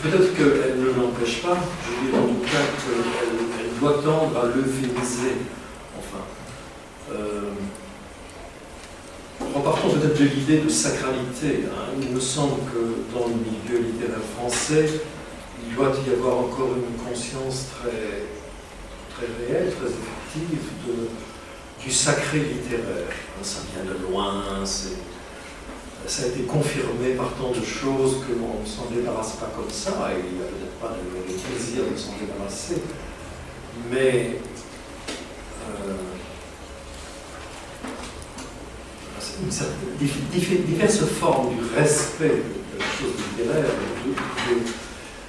peut-être qu'elle ne l'empêche pas, je dis en tout cas qu'elle doit tendre à l'euphémiser. Enfin, repartons peut-être de l'idée de sacralité. Hein. Il me semble que dans le milieu littéraire français, il doit y avoir encore une conscience très, très réelle, très effective du sacré littéraire. Ça vient de loin, ça a été confirmé par tant de choses qu'on ne s'en débarrasse pas comme ça, et il n'y a peut-être pas de plaisir de s'en débarrasser. Mais diverses formes du respect de la chose littéraire,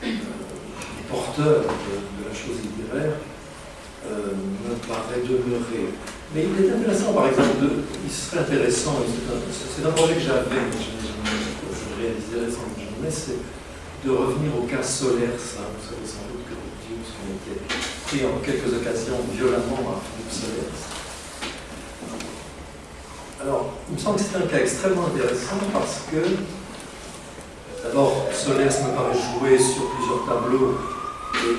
des porteurs de la chose littéraire, me paraît demeurer. Mais il est intéressant, par exemple, il serait intéressant, c'est un projet que j'avais, je réalisais récemment jamais, c'est de revenir au cas Solers. Hein. Vous savez sans doute que Dieu, qu'on était pris en quelques occasions violemment à Philippe Solers. Alors, il me semble que c'est un cas extrêmement intéressant parce que, d'abord, Solers me paraît jouer sur plusieurs tableaux, et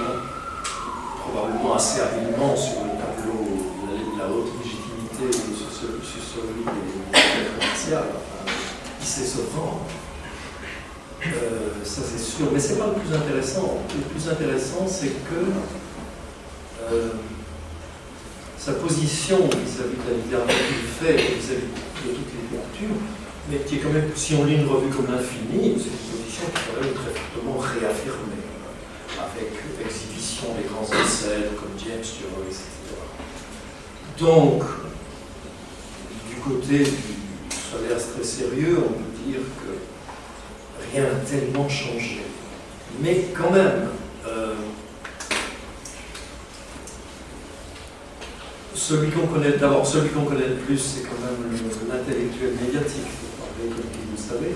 probablement assez habilement sur le tableau de la haute légitimité ou sur celui des commerciales. Enfin, il sait se vendre. Ça c'est sûr, mais c'est pas le plus intéressant. Le plus intéressant, c'est que sa position vis-à-vis de la littérature qu'il fait, vis-à-vis de toute littérature, mais qui est quand même, si on lit une revue comme l'infini, c'est une position qui est quand même très fortement réaffirmée, avec exhibition des grands essais comme James Joyce, etc. Donc, du côté du Solers très sérieux, on peut dire que rien n'a tellement changé. Mais quand même, celui qu'on connaît le plus, c'est quand même l'intellectuel médiatique, comme vous le savez.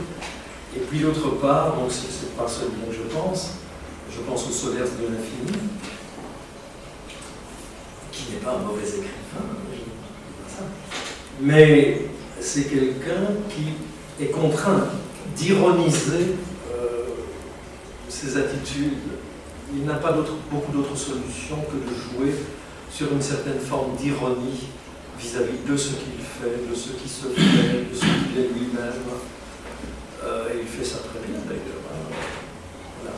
Et puis d'autre part, donc c'est pas celui que je pense au Solers de l'infini, qui n'est pas un mauvais écrivain, mais c'est quelqu'un qui est contraint d'ironiser ses attitudes. Il n'a pas beaucoup d'autres solutions que de jouer sur une certaine forme d'ironie vis-à-vis de ce qu'il fait, de ce qui se fait, de ce qu'il est lui-même. Et il fait ça très bien d'ailleurs. Voilà.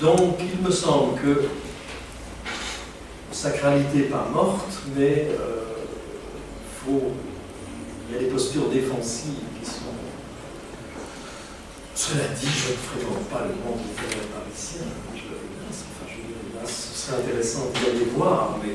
Donc il me semble que sacralité pas morte, mais il y a des postures défensives qui sont... Cela dit, je ne fréquente pas le monde littéraire parisien. Ce serait intéressant d'y aller voir, mais